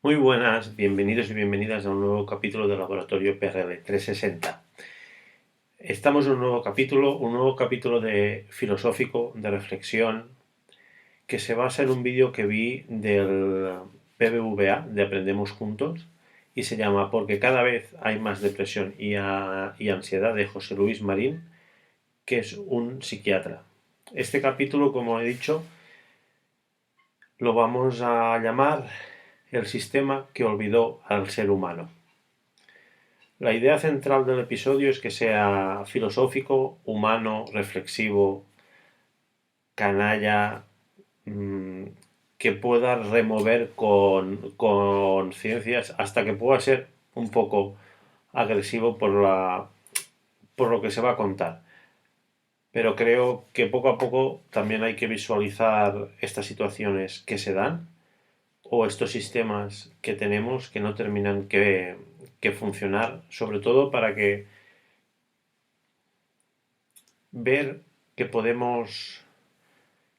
Muy buenas, bienvenidos y bienvenidas a un nuevo capítulo del Laboratorio PRL 360. Estamos en un nuevo capítulo de filosófico, de reflexión, que se basa en un vídeo que vi del BBVA, de Aprendemos Juntos, y se llama Porque cada vez hay más depresión y ansiedad, de José Luis Marín, que es un psiquiatra. Este capítulo, como he dicho, lo vamos a llamar El sistema que olvidó al ser humano. La idea central del episodio es que sea filosófico, humano, reflexivo, canalla, mmm, que pueda remover con ciencias hasta que pueda ser un poco agresivo por lo que se va a contar. Pero creo que poco a poco también hay que visualizar estas situaciones que se dan o estos sistemas que tenemos que no terminan que funcionar, sobre todo para que ver que podemos,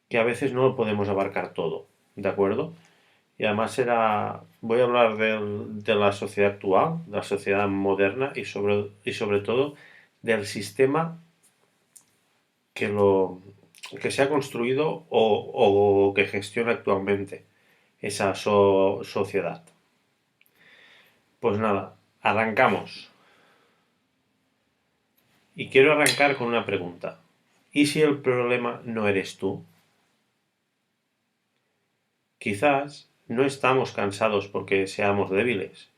que a veces no lo podemos abarcar todo, ¿de acuerdo? Y además voy a hablar de la sociedad actual, de la sociedad moderna y sobre todo del sistema que, que se ha construido o que gestiona actualmente esa sociedad. Pues nada, arrancamos. Y quiero arrancar con una pregunta. ¿Y si el problema no eres tú? Quizás no estamos cansados porque seamos débiles.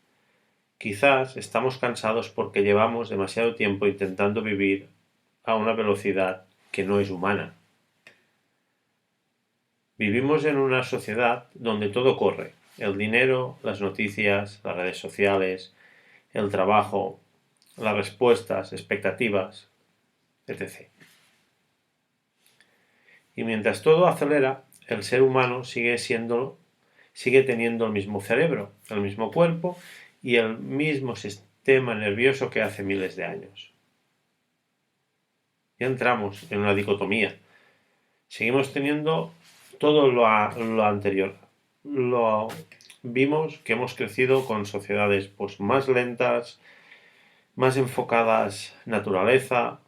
Quizás estamos cansados porque llevamos demasiado tiempo intentando vivir a una velocidad que no es humana. Vivimos en una sociedad donde todo corre. El dinero, las noticias, las redes sociales, el trabajo, las respuestas, expectativas, etc. Y mientras todo acelera, el ser humano sigue teniendo el mismo cerebro, el mismo cuerpo y el mismo sistema nervioso que hace miles de años. Ya entramos en una dicotomía. Seguimos teniendo todo lo anterior. Vimos que hemos crecido con sociedades pues, más lentas, más enfocadas naturaleza,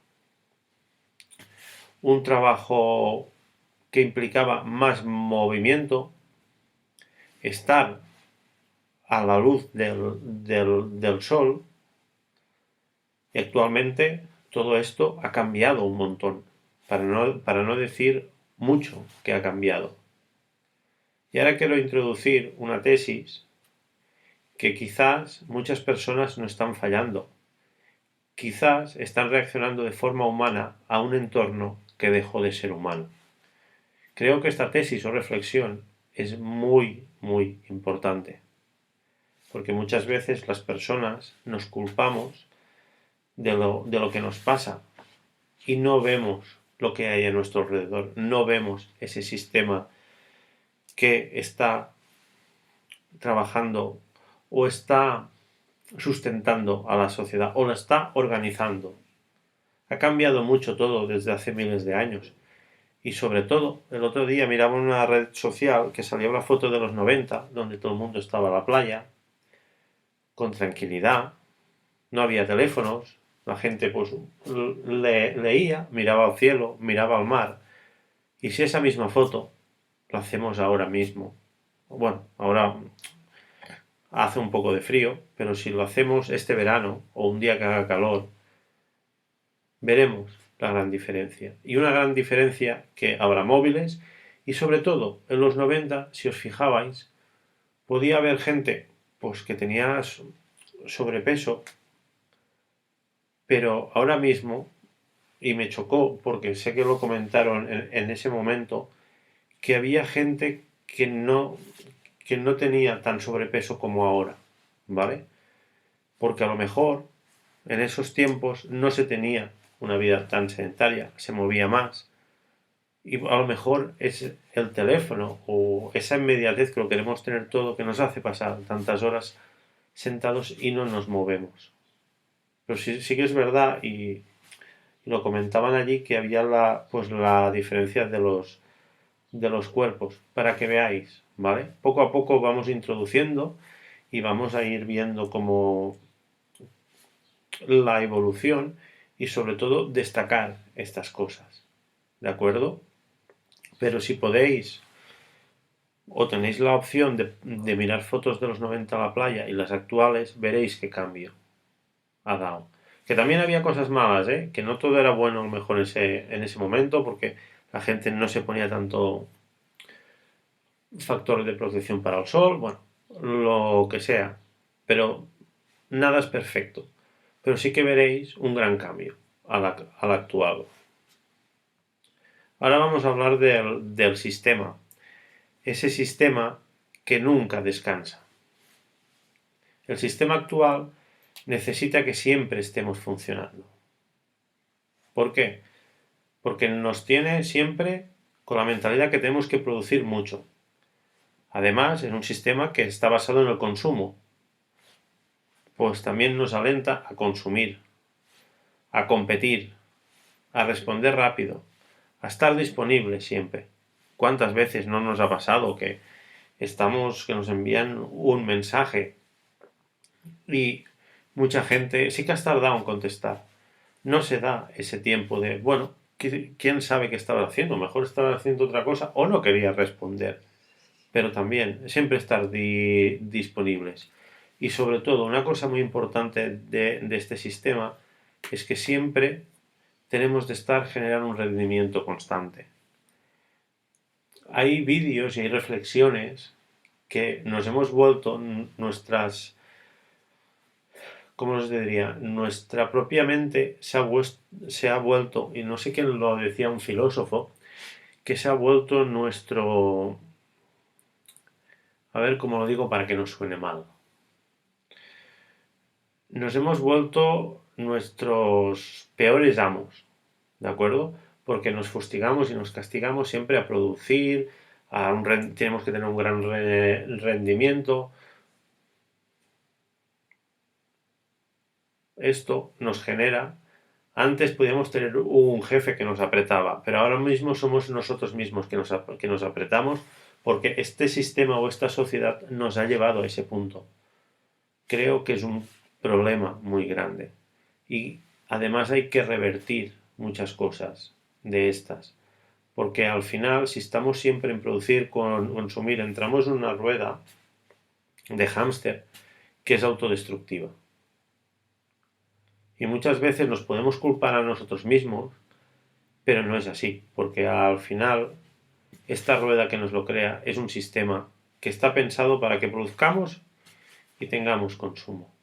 un trabajo que implicaba más movimiento, estar a la luz del sol, y actualmente todo esto ha cambiado un montón, para no decir mucho que ha cambiado. Y ahora quiero introducir una tesis que quizás muchas personas no están fallando. Quizás están reaccionando de forma humana a un entorno que dejó de ser humano. Creo que esta tesis o reflexión es muy, muy importante, porque muchas veces las personas nos culpamos de lo que nos pasa y no vemos lo que hay a nuestro alrededor, no vemos ese sistema que está trabajando o está sustentando a la sociedad o la está organizando. Ha cambiado mucho todo desde hace miles de años. Y sobre todo, el otro día miraba una red social que salía una foto de los 90, donde todo el mundo estaba a la playa, con tranquilidad, no había teléfonos, la gente pues leía, miraba al cielo, miraba al mar. Y si esa misma foto la hacemos ahora mismo, bueno, ahora hace un poco de frío, pero si lo hacemos este verano o un día que haga calor, veremos la gran diferencia. Y una gran diferencia que habrá móviles y sobre todo en los 90, si os fijabais, podía haber gente pues que tenía sobrepeso, pero ahora mismo, y me chocó porque sé que lo comentaron en ese momento, que había gente que no tenía tan sobrepeso como ahora, ¿vale? Porque a lo mejor en esos tiempos no se tenía una vida tan sedentaria, se movía más. Y a lo mejor es el teléfono o esa inmediatez que lo queremos tener todo que nos hace pasar tantas horas sentados y no nos movemos. Pero sí que es verdad y lo comentaban allí que había pues la diferencia de los cuerpos para que veáis, ¿vale? Poco a poco vamos introduciendo y vamos a ir viendo cómo la evolución y sobre todo destacar estas cosas, ¿de acuerdo? Pero si podéis o tenéis la opción de mirar fotos de los 90 a la playa y las actuales, veréis qué cambio ha dado. Que también había cosas malas, ¿eh? Que no todo era bueno a lo mejor en ese momento, porque la gente no se ponía tanto factores de protección para el sol, bueno, lo que sea. Pero nada es perfecto. Pero sí que veréis un gran cambio al actual. Ahora vamos a hablar del sistema. Ese sistema que nunca descansa. El sistema actual necesita que siempre estemos funcionando. ¿Por qué? Porque nos tiene siempre con la mentalidad que tenemos que producir mucho. Además, es un sistema que está basado en el consumo. Pues también nos alenta a consumir, a competir, a responder rápido, a estar disponible siempre. ¿Cuántas veces no nos ha pasado que nos envían un mensaje y mucha gente sí que has tardado en contestar? No se da ese tiempo de, bueno, quién sabe qué estaba haciendo, mejor estaba haciendo otra cosa o no quería responder. Pero también siempre estar disponibles. Y sobre todo, una cosa muy importante de este sistema es que siempre tenemos de estar generando un rendimiento constante. Hay vídeos y hay reflexiones que nos hemos vuelto ¿cómo os diría? Nuestra propia mente se ha vuelto, y no sé quién lo decía, un filósofo, que se ha vuelto a ver cómo lo digo para que no suene mal. Nos hemos vuelto nuestros peores amos, ¿de acuerdo? Porque nos fustigamos y nos castigamos siempre a producir, tenemos que tener un gran rendimiento. Esto nos genera, antes podíamos tener un jefe que nos apretaba, pero ahora mismo somos nosotros mismos que nos apretamos porque este sistema o esta sociedad nos ha llevado a ese punto. Creo que es un problema muy grande y además hay que revertir muchas cosas de estas, porque al final si estamos siempre en producir, consumir, entramos en una rueda de hámster que es autodestructiva. Y muchas veces nos podemos culpar a nosotros mismos, pero no es así, porque al final esta rueda que nos lo crea es un sistema que está pensado para que produzcamos y tengamos consumo.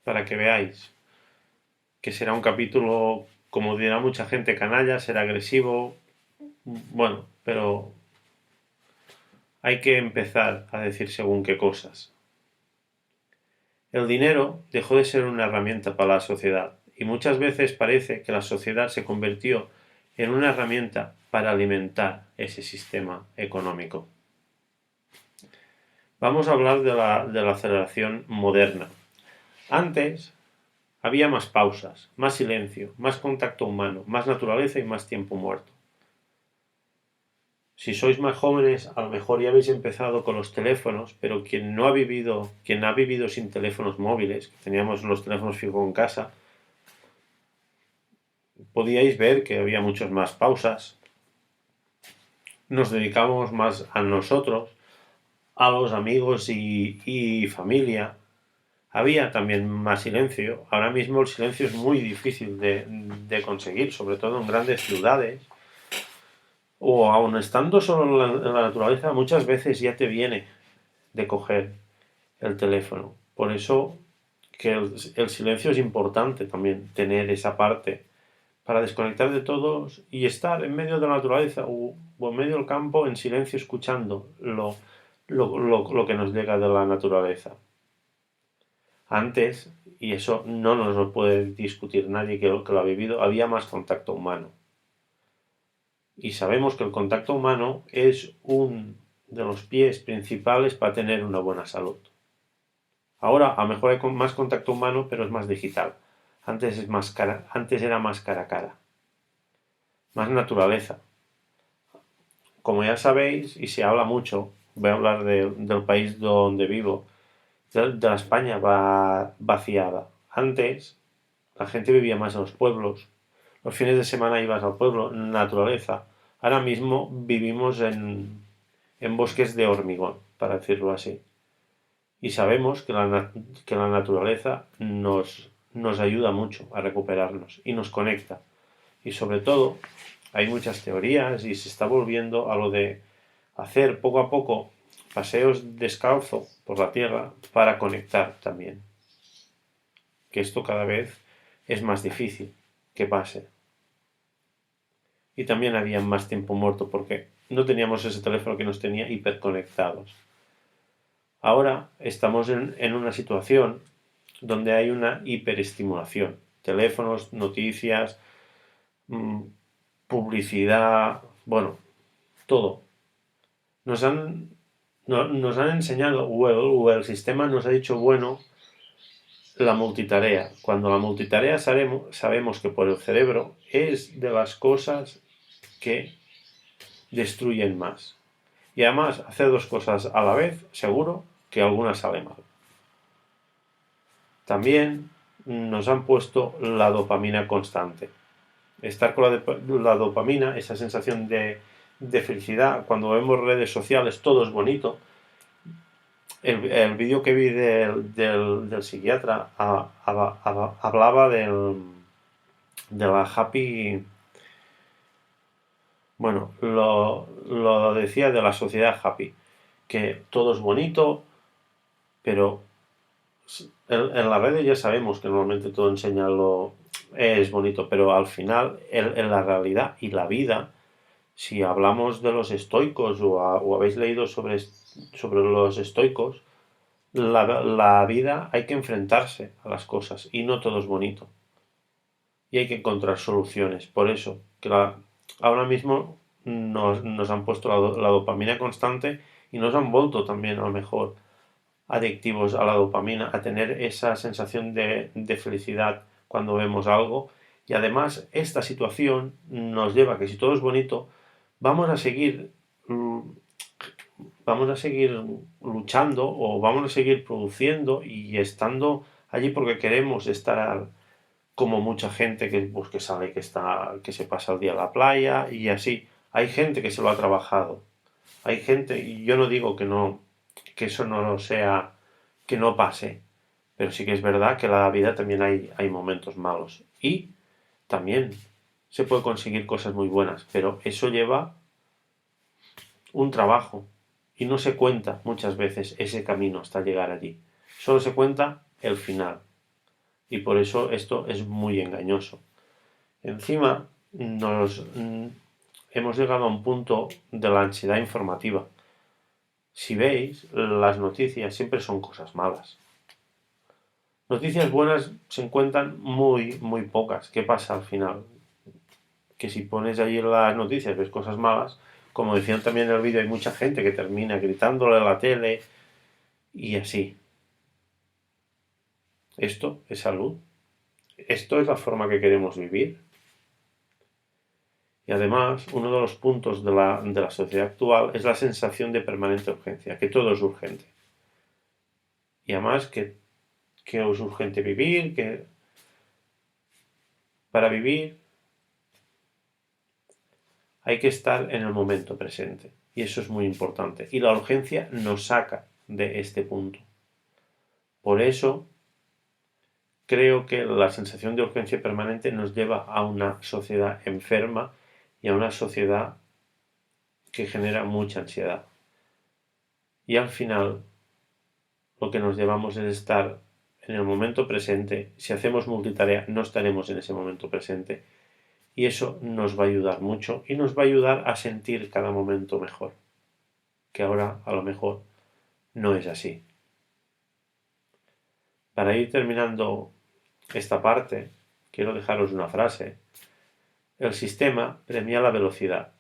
Para que veáis que será un capítulo, como dirá mucha gente, canalla, será agresivo, bueno, pero hay que empezar a decir según qué cosas. El dinero dejó de ser una herramienta para la sociedad y muchas veces parece que la sociedad se convirtió en una herramienta para alimentar ese sistema económico. Vamos a hablar de la aceleración moderna. Antes había más pausas, más silencio, más contacto humano, más naturaleza y más tiempo muerto. Si sois más jóvenes, a lo mejor ya habéis empezado con los teléfonos, pero quien ha vivido sin teléfonos móviles, que teníamos los teléfonos fijos en casa, podíais ver que había muchas más pausas. Nos dedicábamos más a nosotros, a los amigos y familia. Había también más silencio. Ahora mismo el silencio es muy difícil de conseguir, sobre todo en grandes ciudades. O aun estando solo en la naturaleza, muchas veces ya te viene de coger el teléfono. Por eso que el silencio es importante también, tener esa parte para desconectar de todos y estar en medio de la naturaleza o en medio del campo en silencio escuchando lo que nos llega de la naturaleza. Antes, y eso no nos lo puede discutir nadie que lo ha vivido, había más contacto humano. Y sabemos que el contacto humano es uno de los pies principales para tener una buena salud. Ahora a lo mejor hay más contacto humano, pero es más digital. Antes era más cara a cara. Más naturaleza. Como ya sabéis, y se habla mucho, voy a hablar del país donde vivo, de la España vaciada. Antes la gente vivía más en los pueblos, los fines de semana ibas al pueblo, naturaleza. Ahora mismo vivimos en bosques de hormigón, para decirlo así. Y sabemos que la naturaleza nos ayuda mucho a recuperarnos y nos conecta. Y sobre todo, hay muchas teorías y se está volviendo a lo de hacer poco a poco paseos descalzo por la tierra para conectar también. Que esto cada vez es más difícil que pase. Y también había más tiempo muerto porque no teníamos ese teléfono que nos tenía hiperconectados. Ahora estamos en una situación donde hay una hiperestimulación. Teléfonos, noticias, publicidad, bueno, todo. Nos han enseñado, o el sistema nos ha dicho, bueno, la multitarea. Cuando la multitarea sabemos que por el cerebro es de las cosas que destruyen más. Y además, hacer dos cosas a la vez, seguro que alguna sale mal. También nos han puesto la dopamina constante. Estar con la dopamina, esa sensación de felicidad, cuando vemos redes sociales todo es bonito. El vídeo que vi del psiquiatra hablaba de la happy. Bueno, lo decía de la sociedad happy, que todo es bonito, pero en las redes ya sabemos que normalmente todo enseña lo es bonito, pero al final, en la realidad y la vida, si hablamos de los estoicos o habéis leído sobre los estoicos, la vida hay que enfrentarse a las cosas y no todo es bonito. Y hay que encontrar soluciones. Por eso, ahora mismo nos han puesto la dopamina constante y nos han vuelto también a lo mejor adictivos a la dopamina, a tener esa sensación de felicidad cuando vemos algo. Y además esta situación nos lleva a que si todo es bonito, vamos a seguir luchando o vamos a seguir produciendo y estando allí porque queremos estar como mucha gente que sale, que se pasa el día a la playa y así. Hay gente que se lo ha trabajado. Hay gente, y yo no digo que eso no sea, que no pase, pero sí que es verdad que en la vida también hay momentos malos. Y también se puede conseguir cosas muy buenas, pero eso lleva un trabajo y no se cuenta muchas veces ese camino hasta llegar allí. Solo se cuenta el final. Y por eso esto es muy engañoso. Encima, hemos llegado a un punto de la ansiedad informativa. Si veis, las noticias siempre son cosas malas. Noticias buenas se encuentran muy, muy pocas. ¿Qué pasa al final? Que si pones allí las noticias, ves cosas malas, como decían también en el vídeo, hay mucha gente que termina gritándole a la tele y así. Esto es salud. Esto es la forma que queremos vivir. Y además, uno de los puntos de la sociedad actual es la sensación de permanente urgencia, que todo es urgente. Y además que es urgente vivir, que para vivir hay que estar en el momento presente. Y eso es muy importante. Y la urgencia nos saca de este punto. Por eso creo que la sensación de urgencia permanente nos lleva a una sociedad enferma y a una sociedad que genera mucha ansiedad. Y al final lo que nos llevamos es estar en el momento presente. Si hacemos multitarea no estaremos en ese momento presente. Y eso nos va a ayudar mucho y nos va a ayudar a sentir cada momento mejor. Que ahora a lo mejor no es así. Para ir terminando esta parte, quiero dejaros una frase. El sistema premia la velocidad,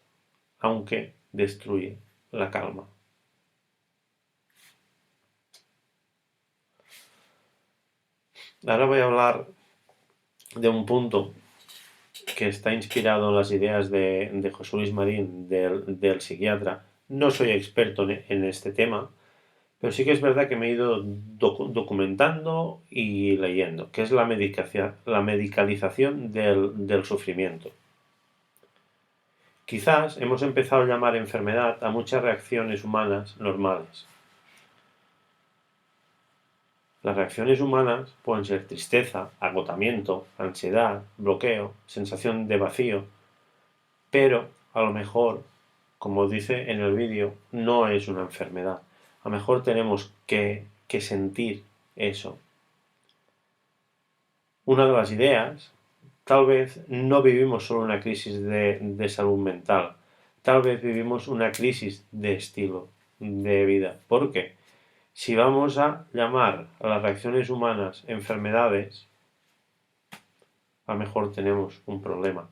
aunque destruye la calma. Ahora voy a hablar de un punto que está inspirado en las ideas de José Luis Marín, del psiquiatra, No soy experto en este tema, pero sí que es verdad que me he ido documentando y leyendo, que es la medicalización del sufrimiento. Quizás hemos empezado a llamar enfermedad a muchas reacciones humanas normales. Las reacciones humanas pueden ser tristeza, agotamiento, ansiedad, bloqueo, sensación de vacío, pero a lo mejor, como dice en el vídeo, no es una enfermedad. A lo mejor tenemos que sentir eso. Una de las ideas, tal vez no vivimos solo una crisis de salud mental, tal vez vivimos una crisis de estilo de vida. ¿Por qué? Si vamos a llamar a las reacciones humanas enfermedades, a lo mejor tenemos un problema.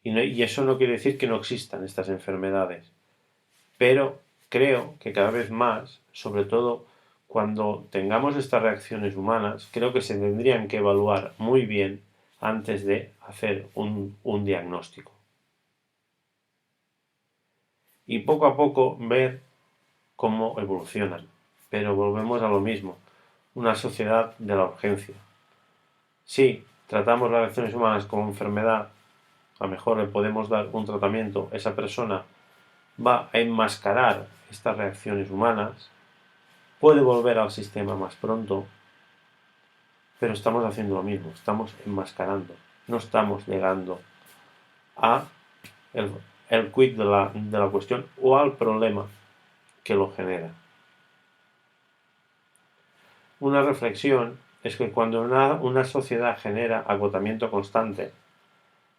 Y eso no quiere decir que no existan estas enfermedades. Pero creo que cada vez más, sobre todo cuando tengamos estas reacciones humanas, creo que se tendrían que evaluar muy bien antes de hacer un diagnóstico. Y poco a poco ver cómo evolucionan. Pero volvemos a lo mismo, una sociedad de la urgencia. Si tratamos las reacciones humanas como enfermedad, a lo mejor le podemos dar un tratamiento, esa persona va a enmascarar estas reacciones humanas, puede volver al sistema más pronto, pero estamos haciendo lo mismo, estamos enmascarando, no estamos llegando a el quid de la cuestión o al problema que lo genera. Una reflexión es que cuando una sociedad genera agotamiento constante,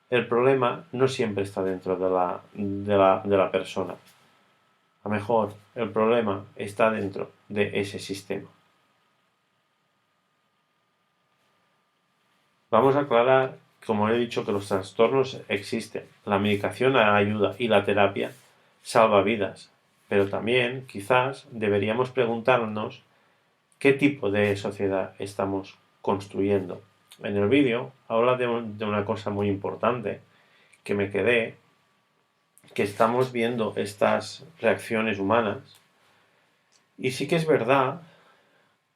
el problema no siempre está dentro de la persona. A lo mejor el problema está dentro de ese sistema. Vamos a aclarar, como he dicho, que los trastornos existen. La medicación ayuda y la terapia salva vidas. Pero también, quizás, deberíamos preguntarnos qué tipo de sociedad estamos construyendo. En el vídeo habla de una cosa muy importante que me quedé, que estamos viendo estas reacciones humanas. Y sí que es verdad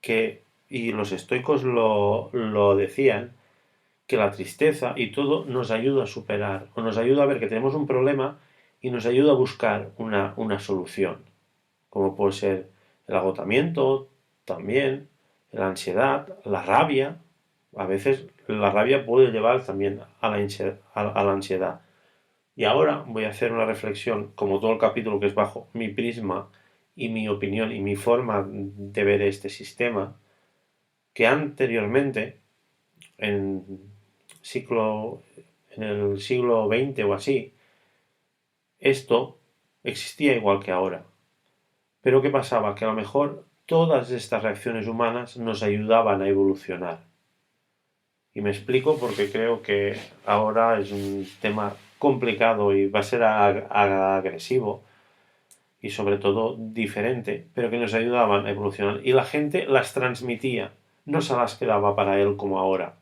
que, y los estoicos lo decían, que la tristeza y todo nos ayuda a superar, o nos ayuda a ver que tenemos un problema y nos ayuda a buscar una solución, como puede ser el agotamiento, también la ansiedad, la rabia. A veces la rabia puede llevar también a la ansiedad. Y ahora voy a hacer una reflexión, como todo el capítulo que es bajo mi prisma y mi opinión y mi forma de ver este sistema, que anteriormente, en en el siglo XX o así, esto existía igual que ahora. Pero ¿qué pasaba? Que a lo mejor todas estas reacciones humanas nos ayudaban a evolucionar. Y me explico porque creo que ahora es un tema complicado y va a ser agresivo y sobre todo diferente, pero que nos ayudaban a evolucionar. Y la gente las transmitía, no se las quedaba para él como ahora.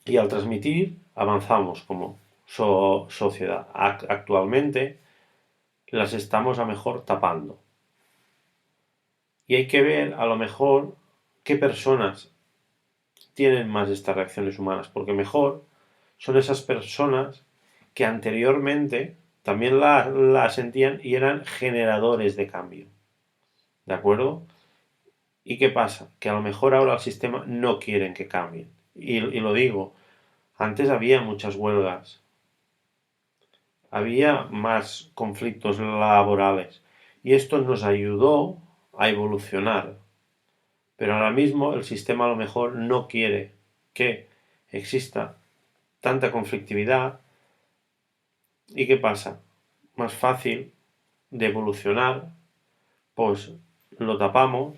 Y al transmitir avanzamos como sociedad. Actualmente las estamos a lo mejor tapando. Y hay que ver a lo mejor qué personas tienen más estas reacciones humanas, porque mejor son esas personas que anteriormente también la sentían y eran generadores de cambio. ¿De acuerdo? ¿Y qué pasa? Que a lo mejor ahora el sistema no quieren que cambien. Y lo digo, antes había muchas huelgas, había más conflictos laborales y esto nos ayudó a evolucionar. Pero ahora mismo el sistema a lo mejor no quiere que exista tanta conflictividad. ¿Y qué pasa? Más fácil de evolucionar, pues lo tapamos,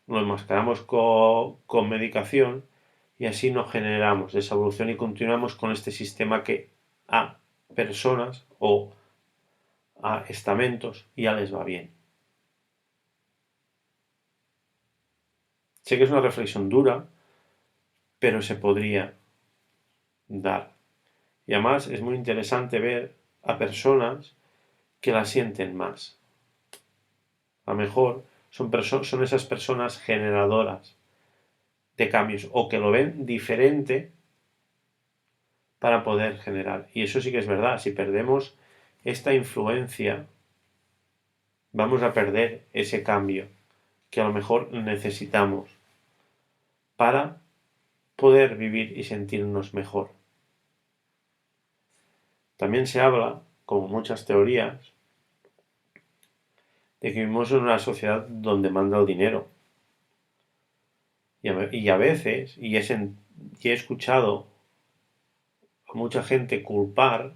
lo enmascaramos con medicación y así no generamos esa evolución y continuamos con este sistema que a personas o a estamentos ya les va bien. Sé que es una reflexión dura, pero se podría dar. Y además es muy interesante ver a personas que la sienten más. A lo mejor son esas personas generadoras de cambios o que lo ven diferente para poder generar. Y eso sí que es verdad. Si perdemos esta influencia, vamos a perder ese cambio que a lo mejor necesitamos para poder vivir y sentirnos mejor. También se habla, como muchas teorías, de que vivimos en una sociedad donde manda el dinero. Y a veces, y he escuchado a mucha gente culpar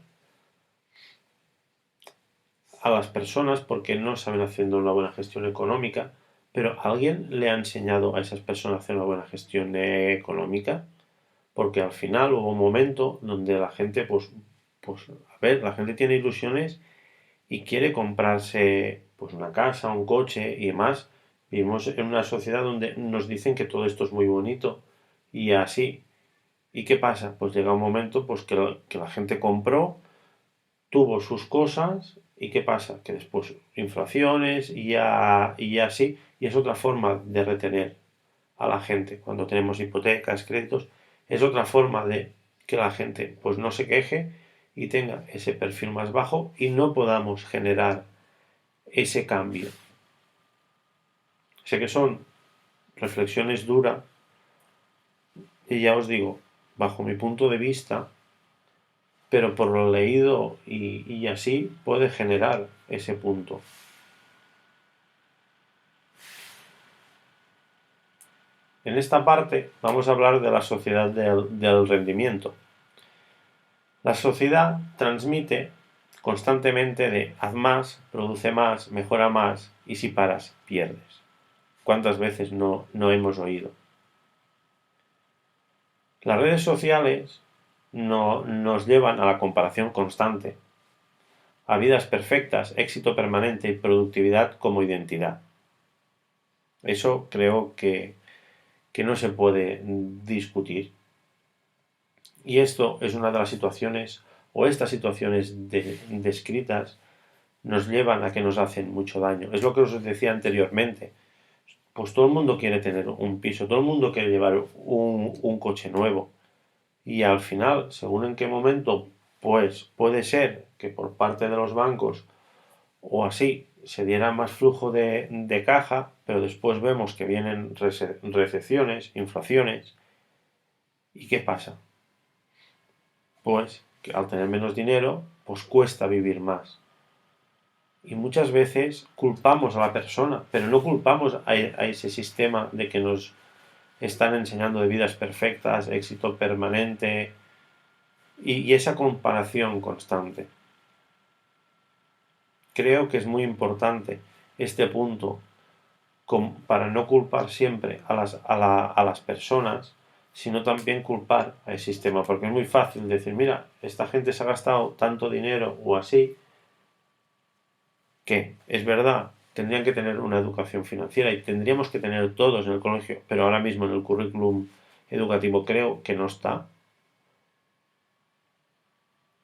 a las personas porque no saben hacer una buena gestión económica, pero ¿alguien le ha enseñado a esas personas a hacer una buena gestión económica? Porque al final hubo un momento donde la gente, a ver, la gente tiene ilusiones y quiere comprarse pues una casa, un coche y demás. Vivimos en una sociedad donde nos dicen que todo esto es muy bonito y así. ¿Y qué pasa? Pues llega un momento pues que la gente compró, tuvo sus cosas y ¿qué pasa? Que después inflaciones y así. Y es otra forma de retener a la gente. Cuando tenemos hipotecas, créditos, es otra forma de que la gente pues no se queje y tenga ese perfil más bajo y no podamos generar ese cambio. Sé que son reflexiones duras y ya os digo, bajo mi punto de vista, pero por lo leído y así puede generar ese punto. En esta parte vamos a hablar de la sociedad del rendimiento. La sociedad transmite constantemente de haz más, produce más, mejora más y si paras, pierdes. ¿Cuántas veces no hemos oído? Las redes sociales nos llevan a la comparación constante, a vidas perfectas, éxito permanente y productividad como identidad. Eso creo que no se puede discutir. Y esto es una de las situaciones, o estas situaciones descritas, nos llevan a que nos hacen mucho daño. Es lo que os decía anteriormente. Pues todo el mundo quiere tener un piso, todo el mundo quiere llevar un coche nuevo. Y al final, según en qué momento, pues puede ser que por parte de los bancos o así se diera más flujo de caja, pero después vemos que vienen recesiones, inflaciones. ¿Y qué pasa? Pues que al tener menos dinero, pues cuesta vivir más. Y muchas veces culpamos a la persona, pero no culpamos a ese sistema de que nos están enseñando de vidas perfectas, éxito permanente y esa comparación constante. Creo que es muy importante este punto para no culpar siempre a las personas, sino también culpar al sistema, porque es muy fácil decir, mira, esta gente se ha gastado tanto dinero o así, que es verdad, tendrían que tener una educación financiera y tendríamos que tener todos en el colegio, pero ahora mismo en el currículum educativo creo que no está.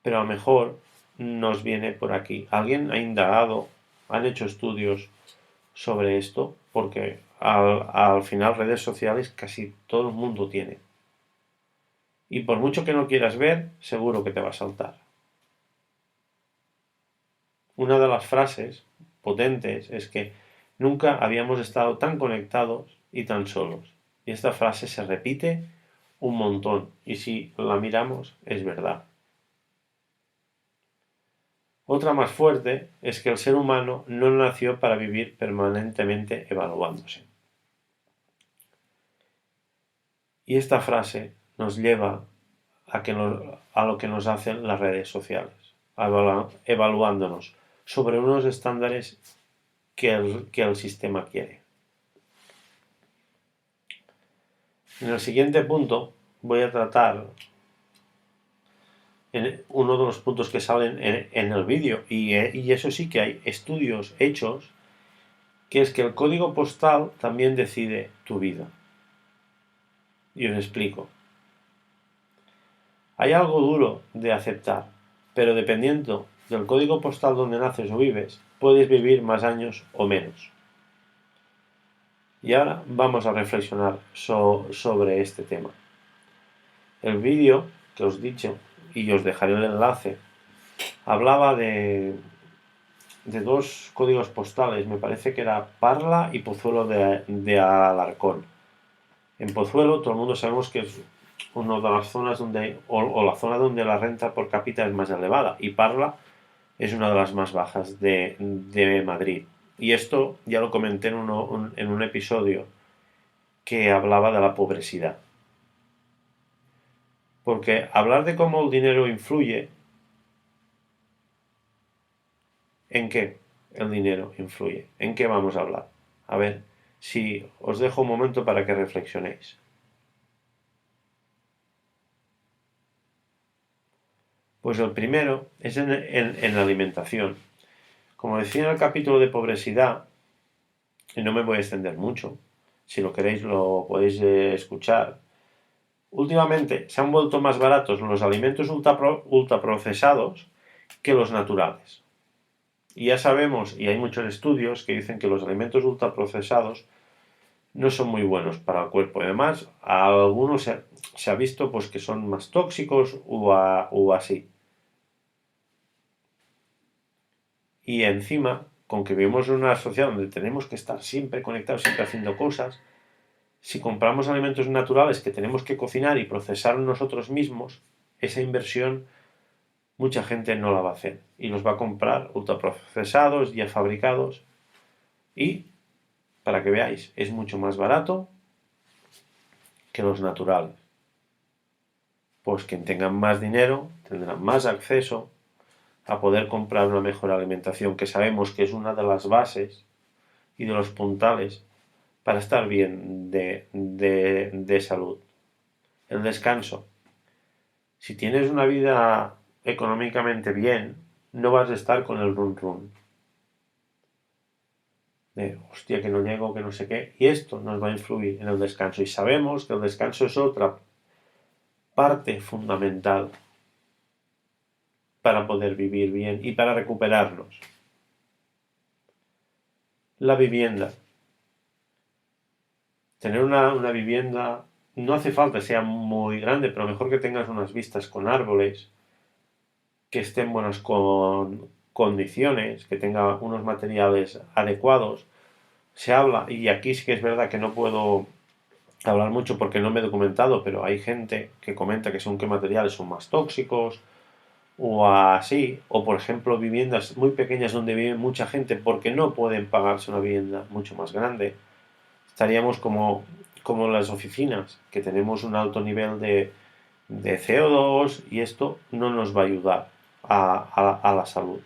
Pero a lo mejor nos viene por aquí. ¿Alguien ha indagado, han hecho estudios sobre esto? Porque al final redes sociales casi todo el mundo tiene. Y por mucho que no quieras ver, seguro que te va a saltar. Una de las frases potentes es que nunca habíamos estado tan conectados y tan solos. Y esta frase se repite un montón. Y si la miramos, es verdad. Otra más fuerte es que el ser humano no nació para vivir permanentemente evaluándose. Y esta frase nos lleva a lo que nos hacen las redes sociales, evaluándonos sobre unos estándares que el sistema quiere. En el siguiente punto voy a tratar uno de los puntos que salen en el vídeo y eso sí que hay estudios hechos, que es que el código postal también decide tu vida. Y os explico. Hay algo duro de aceptar, pero dependiendo del código postal donde naces o vives, puedes vivir más años o menos. Y ahora vamos a reflexionar sobre este tema. El vídeo que os he dicho, y os dejaré el enlace, hablaba de dos códigos postales, me parece que era Parla y Pozuelo de Alarcón. En Pozuelo todo el mundo sabemos que es una de las zonas donde, o la zona donde la renta por cápita es más elevada, y Parla es una de las más bajas de Madrid. Y esto ya lo comenté en un episodio que hablaba de la pobrecidad. Porque hablar de cómo el dinero influye, ¿en qué el dinero influye? ¿En qué vamos a hablar? A ver, si os dejo un momento para que reflexionéis. Pues el primero es en la alimentación. Como decía en el capítulo de pobrecidad, y no me voy a extender mucho, si lo queréis lo podéis escuchar. Últimamente se han vuelto más baratos los alimentos ultraprocesados que los naturales. Y ya sabemos, y hay muchos estudios que dicen que los alimentos ultraprocesados no son muy buenos para el cuerpo. Además, a algunos se ha visto pues, que son más tóxicos o así. Y encima, con que vivimos en una sociedad donde tenemos que estar siempre conectados, siempre haciendo cosas, si compramos alimentos naturales que tenemos que cocinar y procesar nosotros mismos, esa inversión mucha gente no la va a hacer y los va a comprar ultraprocesados, ya fabricados, y para que veáis, es mucho más barato que los naturales. Pues quien tenga más dinero tendrá más acceso a poder comprar una mejor alimentación, que sabemos que es una de las bases y de los puntales para estar bien de salud. El descanso. Si tienes una vida económicamente bien, no vas a estar con el run run. De hostia, que no llego, que no sé qué. Y esto nos va a influir en el descanso. Y sabemos que el descanso es otra parte fundamental para poder vivir bien y para recuperarnos. La vivienda. Tener una vivienda no hace falta que sea muy grande, pero mejor que tengas unas vistas con árboles, que esté en buenas condiciones, que tenga unos materiales adecuados. Se habla, y aquí sí que es verdad que no puedo hablar mucho porque no me he documentado, pero hay gente que comenta que según qué materiales son más tóxicos o así, o por ejemplo viviendas muy pequeñas donde vive mucha gente porque no pueden pagarse una vivienda mucho más grande. Estaríamos como las oficinas, que tenemos un alto nivel de CO2 y esto no nos va a ayudar a la salud.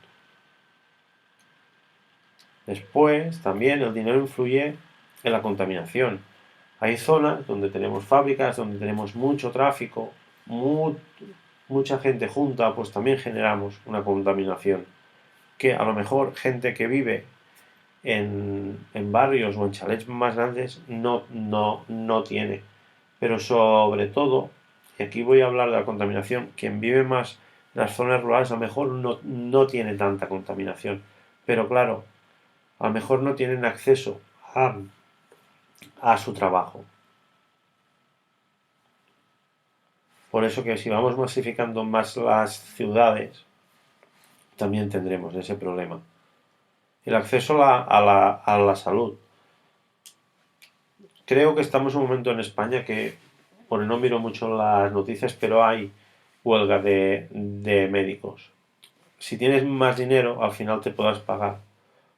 Después, también el dinero influye en la contaminación. Hay zonas donde tenemos fábricas, donde tenemos mucho tráfico, mucha gente junta, pues también generamos una contaminación. Que a lo mejor gente que vive en barrios o en chalets más grandes no tiene. Pero sobre todo, y aquí voy a hablar de la contaminación, quien vive más en las zonas rurales a lo mejor no tiene tanta contaminación. Pero claro, a lo mejor no tienen acceso a su trabajo. Por eso que si vamos masificando más las ciudades, también tendremos ese problema. El acceso a la salud. Creo que estamos en un momento en España que, bueno, no miro mucho las noticias, pero hay huelga de médicos. Si tienes más dinero, al final te podrás pagar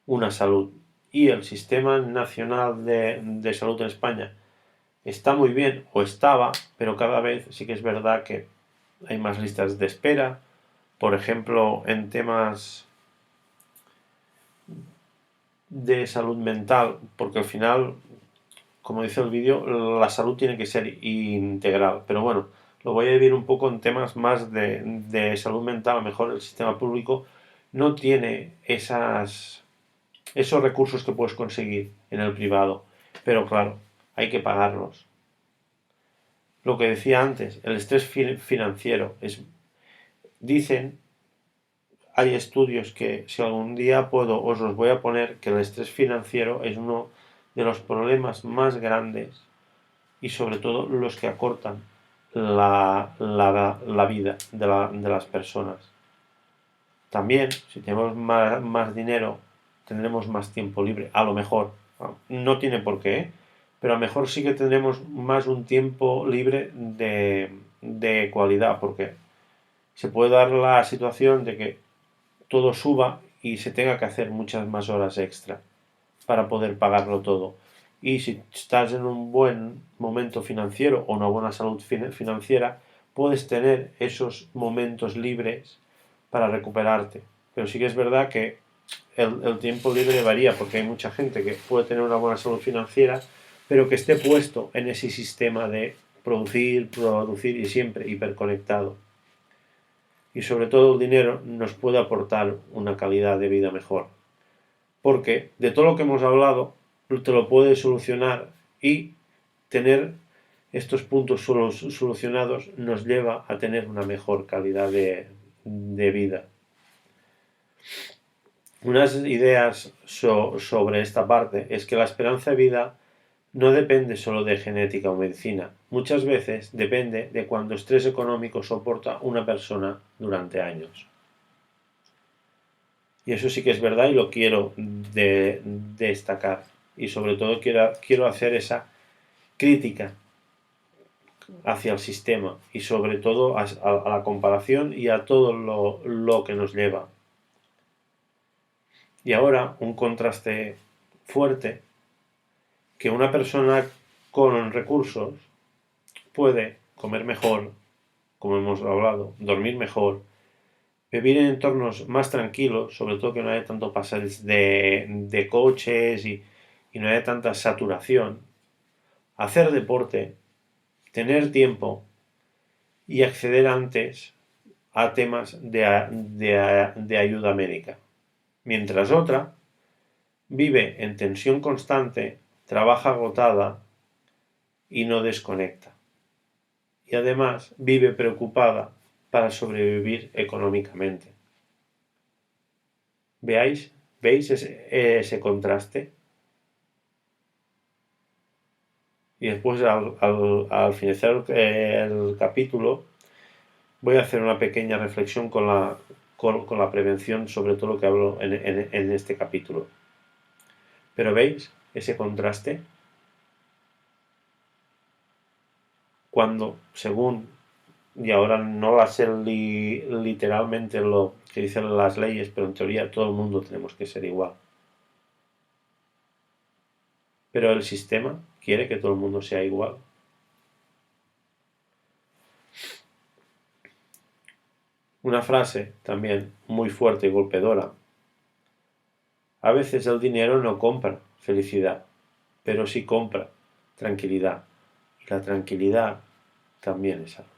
una salud. Y el sistema nacional de salud en España está muy bien, o estaba, pero cada vez sí que es verdad que hay más listas de espera. Por ejemplo, en temas de salud mental, porque al final, como dice el vídeo, la salud tiene que ser integral. Pero bueno, lo voy a dividir un poco en temas más de salud mental. A lo mejor el sistema público no tiene esos recursos que puedes conseguir en el privado. Pero claro, hay que pagarlos. Lo que decía antes, el estrés financiero. Dicen, hay estudios que, si algún día puedo, os los voy a poner, que el estrés financiero es uno de los problemas más grandes y sobre todo los que acortan la vida de las personas. También, si tenemos más dinero, tendremos más tiempo libre. A lo mejor, no tiene por qué, ¿eh? Pero a lo mejor sí que tendremos más un tiempo libre de cualidad, porque se puede dar la situación de que todo suba y se tenga que hacer muchas más horas extra para poder pagarlo todo. Y si estás en un buen momento financiero o una buena salud financiera, puedes tener esos momentos libres para recuperarte. Pero sí que es verdad que el tiempo libre varía, porque hay mucha gente que puede tener una buena salud financiera, pero que esté puesto en ese sistema de producir y siempre hiperconectado. Y sobre todo el dinero nos puede aportar una calidad de vida mejor. Porque de todo lo que hemos hablado, te lo puedes solucionar, y tener estos puntos solucionados nos lleva a tener una mejor calidad de vida. Unas ideas sobre esta parte es que la esperanza de vida no depende solo de genética o medicina. Muchas veces depende de cuánto estrés económico soporta una persona durante años. Y eso sí que es verdad y lo quiero destacar. Y sobre todo quiero hacer esa crítica hacia el sistema y sobre todo a la comparación y a todo lo que nos lleva. Y ahora un contraste fuerte, que una persona con recursos puede comer mejor, como hemos hablado, dormir mejor, vivir en entornos más tranquilos, sobre todo que no haya tanto pasajes de coches y no haya tanta saturación, hacer deporte, tener tiempo y acceder antes a temas de ayuda médica. Mientras otra vive en tensión constante, trabaja agotada y no desconecta. Y además vive preocupada para sobrevivir económicamente. ¿Veis ese contraste? Y después al finalizar el capítulo voy a hacer una pequeña reflexión con la prevención sobre todo lo que hablo en este capítulo. Pero ¿veis ese contraste? Cuando, según, y ahora no va a ser literalmente lo que dicen las leyes, pero en teoría todo el mundo tenemos que ser igual. Pero el sistema quiere que todo el mundo sea igual. Una frase también muy fuerte y golpeadora. A veces el dinero no compra felicidad, pero sí compra tranquilidad. Y la tranquilidad también es salud.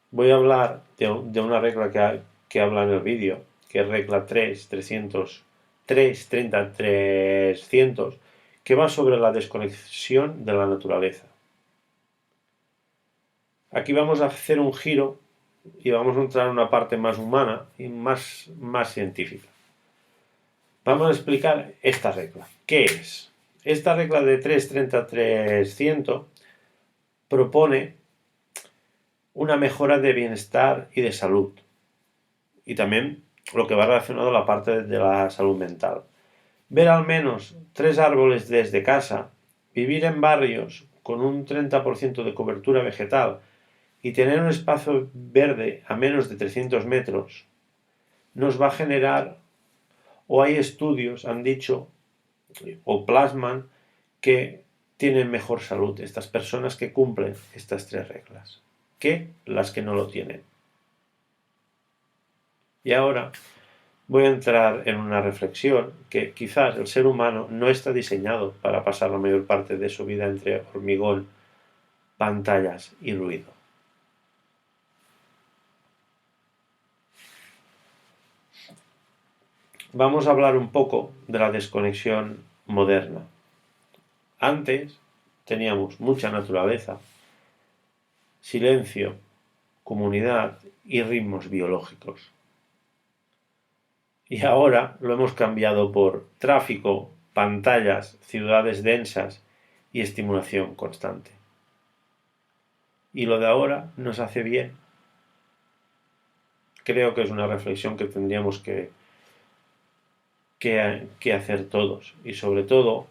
Voy a hablar de una regla que habla en el vídeo, que es regla 300, que va sobre la desconexión de la naturaleza. Aquí vamos a hacer un giro y vamos a entrar en una parte más humana y más científica. Vamos a explicar esta regla. ¿Qué es? Esta regla de 300 propone una mejora de bienestar y de salud. Y también lo que va relacionado a la parte de la salud mental. Ver al menos 3 árboles desde casa, vivir en barrios con un 30% de cobertura vegetal y tener un espacio verde a menos de 300 metros, nos va a generar, o hay estudios, han dicho, o plasman, que tienen mejor salud estas personas que cumplen estas 3 reglas, que las que no lo tienen. Y ahora voy a entrar en una reflexión que quizás el ser humano no está diseñado para pasar la mayor parte de su vida entre hormigón, pantallas y ruido. Vamos a hablar un poco de la desconexión moderna. Antes teníamos mucha naturaleza, silencio comunidad y ritmos biológicos. Y ahora lo hemos cambiado por tráfico, pantallas, ciudades densas y estimulación constante. Y lo de ahora nos hace bien. Creo que es una reflexión que tendríamos que hacer todos. Y sobre todo,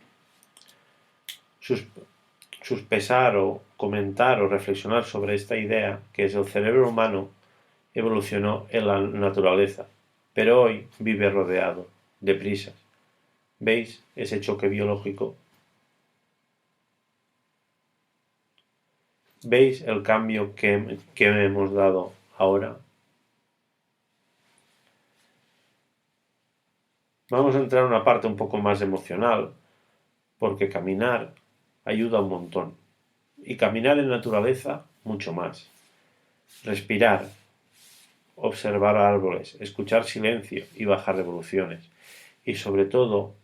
suspesar o comentar o reflexionar sobre esta idea que es el cerebro humano evolucionó en la naturaleza, pero hoy vive rodeado de prisas. ¿Veis ese choque biológico? ¿Veis el cambio que hemos dado ahora? Vamos a entrar en una parte un poco más emocional, porque caminar ayuda un montón. Y caminar en naturaleza mucho más. Respirar, observar árboles, escuchar silencio y bajar revoluciones. Y sobre todo,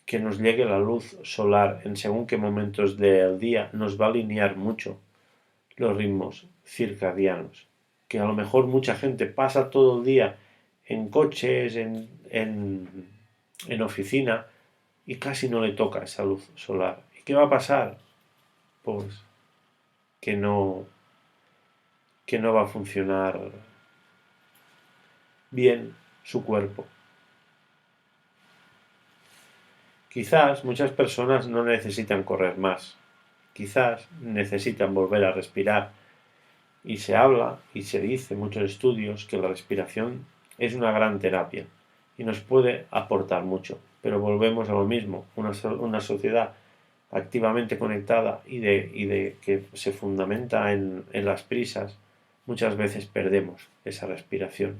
que nos llegue la luz solar en según qué momentos del día nos va a alinear mucho los ritmos circadianos. Que a lo mejor mucha gente pasa todo el día en coches, en oficina, y casi no le toca esa luz solar. ¿Y qué va a pasar? Pues que no va a funcionar bien su cuerpo. Quizás muchas personas no necesitan correr más. Quizás necesitan volver a respirar. Y se habla y se dice en muchos estudios que la respiración es una gran terapia y nos puede aportar mucho. Pero volvemos a lo mismo, una sociedad activamente conectada y de que se fundamenta en las prisas, muchas veces perdemos esa respiración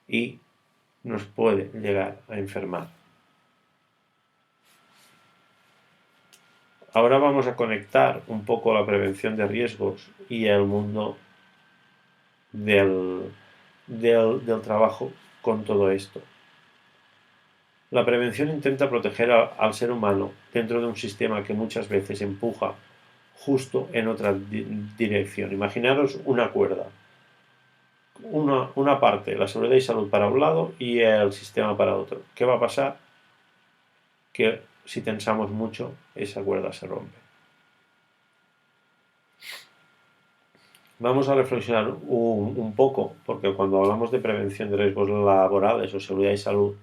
y nos puede llegar a enfermar. Ahora vamos a conectar un poco la prevención de riesgos y el mundo del trabajo con todo esto. La prevención intenta proteger al ser humano dentro de un sistema que muchas veces empuja justo en otra dirección. Imaginaros una cuerda. Una parte, la seguridad y salud para un lado y el sistema para otro. ¿Qué va a pasar? Que si tensamos mucho, esa cuerda se rompe. Vamos a reflexionar un poco, porque cuando hablamos de prevención de riesgos laborales o seguridad y salud,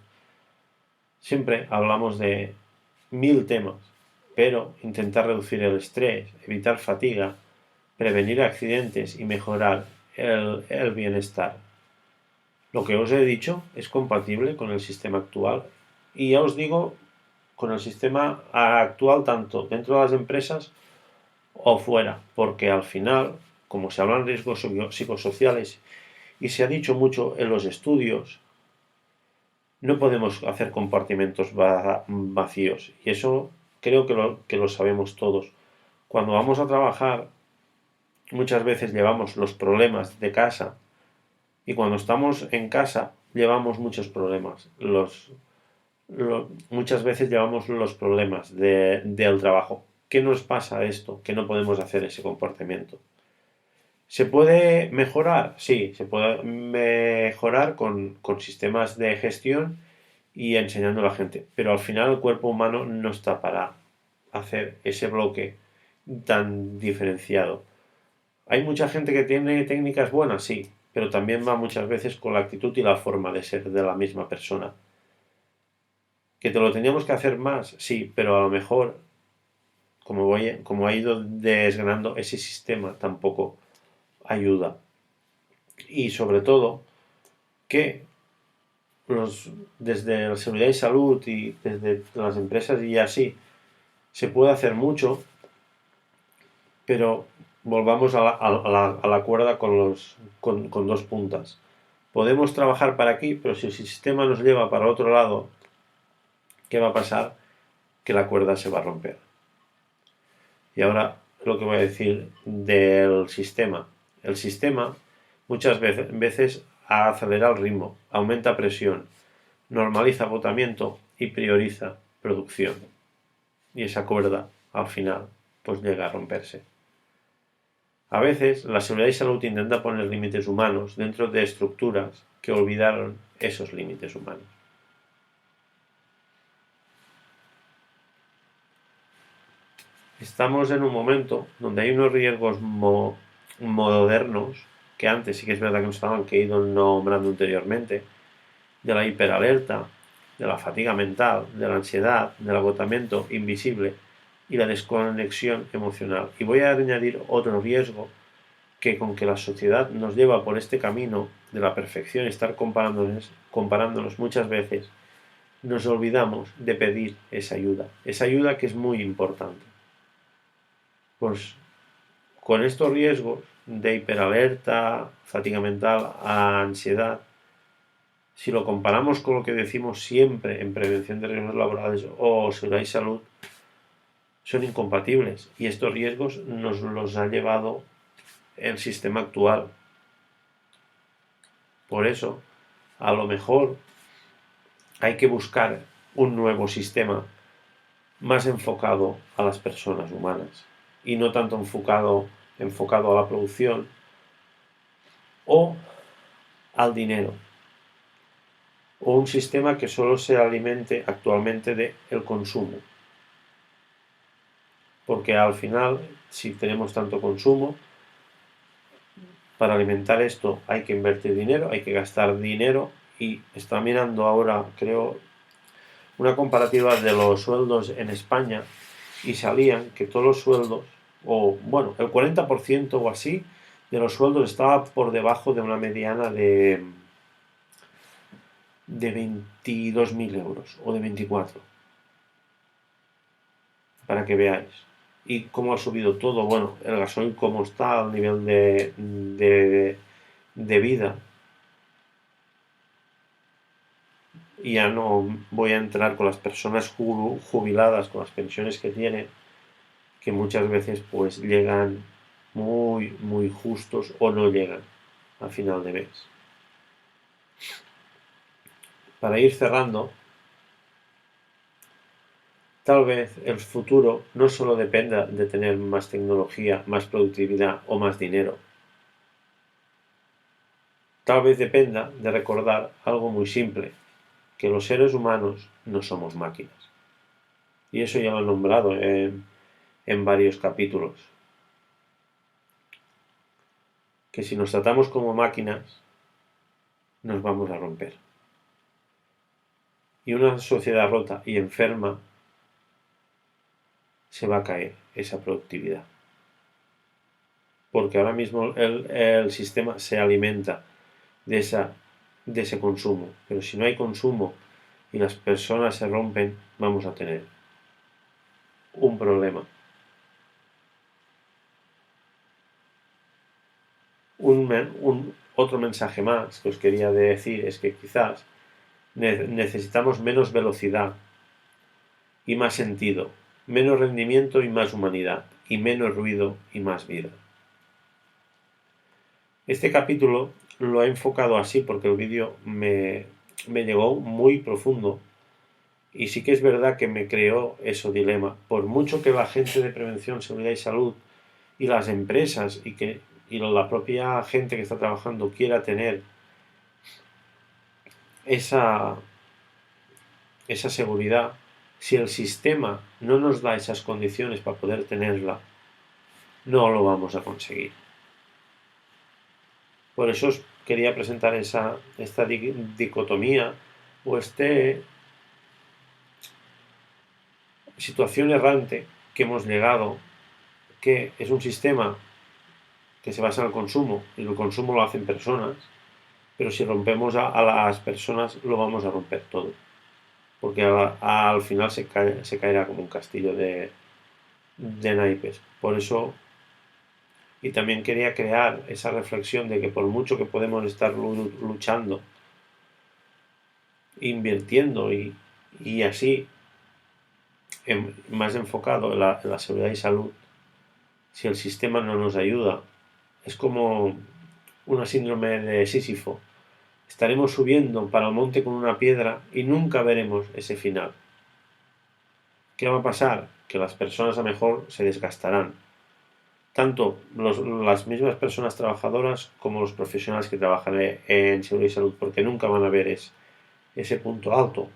siempre hablamos de 1000 temas, pero intentar reducir el estrés, evitar fatiga, prevenir accidentes y mejorar el bienestar. Lo que os he dicho es compatible con el sistema actual y ya os digo, con el sistema actual tanto dentro de las empresas o fuera, porque al final, como se hablan de riesgos psicosociales y se ha dicho mucho en los estudios, no podemos hacer compartimentos vacíos. Y eso creo que lo sabemos todos. Cuando vamos a trabajar, muchas veces llevamos los problemas de casa. Y cuando estamos en casa, llevamos muchos problemas. Muchas veces llevamos los problemas del trabajo. ¿Qué nos pasa esto? Que no podemos hacer ese comportamiento. ¿Se puede mejorar? Sí, se puede mejorar con sistemas de gestión y enseñando a la gente. Pero al final el cuerpo humano no está para hacer ese bloque tan diferenciado. ¿Hay mucha gente que tiene técnicas buenas? Sí, pero también va muchas veces con la actitud y la forma de ser de la misma persona. ¿Que te lo teníamos que hacer más? Sí, pero a lo mejor, como ha ido desgranando, ese sistema tampoco ayuda. Y sobre todo, que desde la seguridad y salud y desde las empresas y así se puede hacer mucho, pero volvamos a la cuerda con dos puntas. Podemos trabajar para aquí, pero si el sistema nos lleva para otro lado, ¿qué va a pasar? Que la cuerda se va a romper. Y ahora lo que voy a decir del sistema. El sistema muchas veces acelera el ritmo, aumenta presión, normaliza agotamiento y prioriza producción. Y esa cuerda, al final, pues llega a romperse. A veces la seguridad y salud intenta poner límites humanos dentro de estructuras que olvidaron esos límites humanos. Estamos en un momento donde hay unos riesgos modernos que antes sí que es verdad que no estaban, que he ido nombrando anteriormente, de la hiperalerta, de la fatiga mental, de la ansiedad, del agotamiento invisible y la desconexión emocional. Y voy a añadir otro riesgo que con que la sociedad nos lleva por este camino de la perfección y estar comparándonos muchas veces, nos olvidamos de pedir esa ayuda que es muy importante. Pues con estos riesgos de hiperalerta, fatiga mental, ansiedad, si lo comparamos con lo que decimos siempre en prevención de riesgos laborales o seguridad y salud, son incompatibles y estos riesgos nos los ha llevado el sistema actual. Por eso, a lo mejor hay que buscar un nuevo sistema más enfocado a las personas humanas y no tanto enfocado a la producción o al dinero, o un sistema que solo se alimente actualmente del consumo, porque al final, si tenemos tanto consumo, para alimentar esto hay que invertir dinero, hay que gastar dinero, y está mirando ahora, creo, una comparativa de los sueldos en España y salían que todos los sueldos, o bueno, el 40% o así de los sueldos estaba por debajo de una mediana de 22.000 euros o de 24, para que veáis. Y cómo ha subido todo, bueno, el gasoil cómo está al nivel de vida. Y ya no voy a entrar con las personas jubiladas, con las pensiones que tienen, que muchas veces pues llegan muy justos o no llegan a final de mes. Para ir cerrando, tal vez el futuro no solo dependa de tener más tecnología, más productividad o más dinero. Tal vez dependa de recordar algo muy simple, que los seres humanos no somos máquinas. Y eso ya lo he nombrado en varios capítulos. Que si nos tratamos como máquinas, nos vamos a romper. Y una sociedad rota y enferma se va a caer esa productividad. Porque ahora mismo el sistema se alimenta de ese consumo. Pero si no hay consumo y las personas se rompen, vamos a tener un problema. Otro mensaje más que os quería decir es que quizás necesitamos menos velocidad y más sentido, menos rendimiento y más humanidad, y menos ruido y más vida. Este capítulo lo he enfocado así porque el vídeo me llegó muy profundo y sí que es verdad que me creó ese dilema. Por mucho que la gente de prevención, seguridad y salud y las empresas y la propia gente que está trabajando quiera tener esa seguridad, si el sistema no nos da esas condiciones para poder tenerla, no lo vamos a conseguir. Por eso os quería presentar esta dicotomía o situación errante que hemos llegado, que es un sistema que se basa en el consumo y el consumo lo hacen personas, pero si rompemos a las personas lo vamos a romper todo, porque al final se caerá como un castillo de naipes. Por eso, y también quería crear esa reflexión de que por mucho que podemos estar luchando, invirtiendo y así más enfocado en la seguridad y salud, si el sistema no nos ayuda, es como una síndrome de Sísifo. Estaremos subiendo para el monte con una piedra y nunca veremos ese final. ¿Qué va a pasar? Que las personas a lo mejor se desgastarán, tanto las mismas personas trabajadoras como los profesionales que trabajan en seguridad y salud, porque nunca van a ver ese punto alto,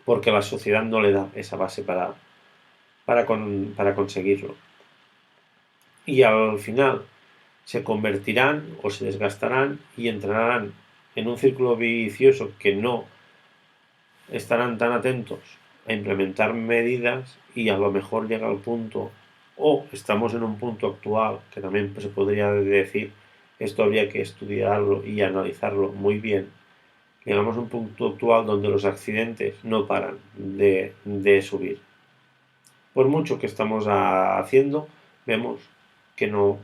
porque la sociedad no le da esa base para conseguirlo. Y al final se convertirán o se desgastarán y entrarán en un círculo vicioso que no estarán tan atentos a implementar medidas y a lo mejor llega al punto, o estamos en un punto actual que también se podría decir, esto habría que estudiarlo y analizarlo muy bien. Llegamos a un punto actual donde los accidentes no paran de subir. Por mucho que estamos haciendo, vemos que no,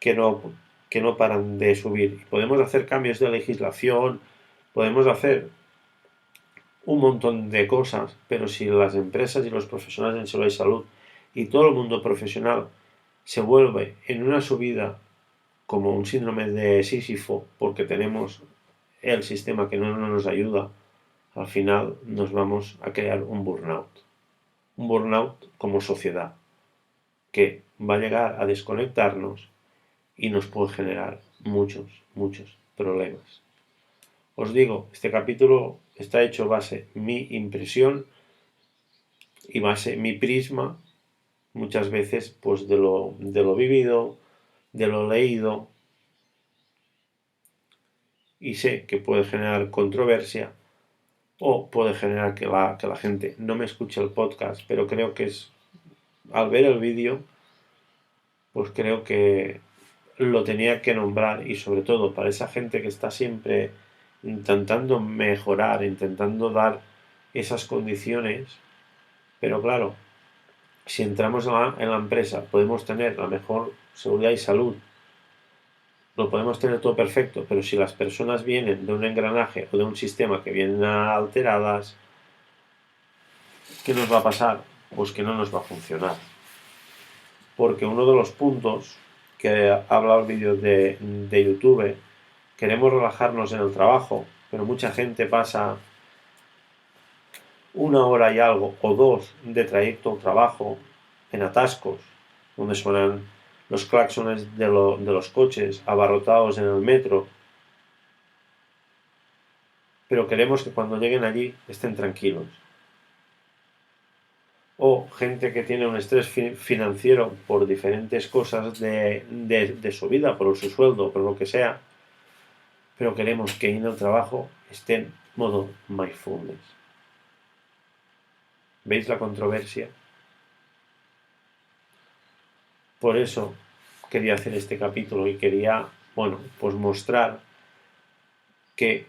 que no, que no paran de subir. Podemos hacer cambios de legislación, podemos hacer un montón de cosas, pero si las empresas y los profesionales en seguridad y salud y todo el mundo profesional se vuelve en una subida como un síndrome de Sísifo porque tenemos el sistema que no nos ayuda, al final nos vamos a crear un burnout. Un burnout como sociedad que va a llegar a desconectarnos y nos puede generar muchos problemas. Os digo, este capítulo está hecho base mi impresión y base mi prisma, muchas veces, pues de lo vivido, de lo leído, y sé que puede generar controversia o puede generar que la gente no me escuche el podcast, pero creo que es, al ver el vídeo, pues creo que lo tenía que nombrar, y sobre todo para esa gente que está siempre intentando mejorar, intentando dar esas condiciones, pero claro, si entramos en la empresa podemos tener la mejor seguridad y salud, lo podemos tener todo perfecto, pero si las personas vienen de un engranaje o de un sistema que vienen alteradas, ¿qué nos va a pasar? Pues que no nos va a funcionar. Porque uno de los puntos que habla el vídeo de YouTube, queremos relajarnos en el trabajo, pero mucha gente pasa 1 hora y algo o 2 de trayecto al trabajo en atascos, donde suenan los claxones de los coches abarrotados en el metro, pero queremos que cuando lleguen allí estén tranquilos. O gente que tiene un estrés financiero por diferentes cosas de su vida, por su sueldo, por lo que sea, pero queremos que en el trabajo estén modo mindfulness. ¿Veis la controversia? Por eso quería hacer este capítulo y quería, bueno, pues mostrar que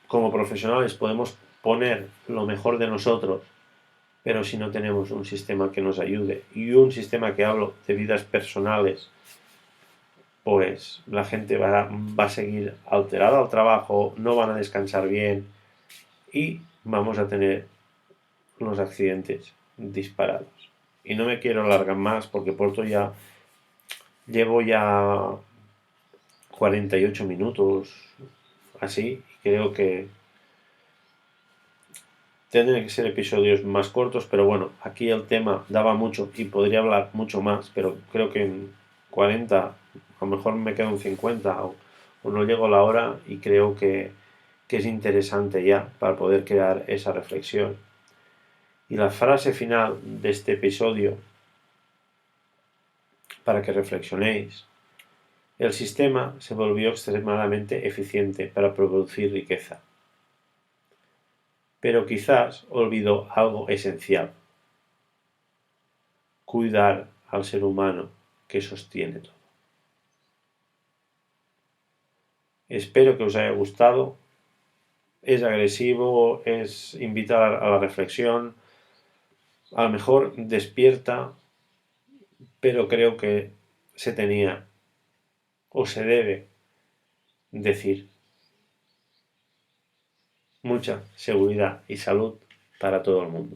como profesionales podemos poner lo mejor de nosotros, pero si no tenemos un sistema que nos ayude y un sistema que hablo de vidas personales, pues la gente va a seguir alterada al trabajo, no van a descansar bien y vamos a tener los accidentes disparados. Y no me quiero alargar más porque llevo ya 48 minutos así, y creo que tendrían que ser episodios más cortos, pero bueno, aquí el tema daba mucho y podría hablar mucho más, pero creo que en 40, a lo mejor me quedo en 50 o no llego a la hora, y creo que es interesante ya para poder crear esa reflexión. Y la frase final de este episodio, para que reflexionéis: el sistema se volvió extremadamente eficiente para producir riqueza, pero quizás olvidó algo esencial: cuidar al ser humano que sostiene todo. Espero que os haya gustado. Es agresivo, es invitar a la reflexión, a lo mejor despierta, pero creo que se tenía o se debe decir. Mucha seguridad y salud para todo el mundo.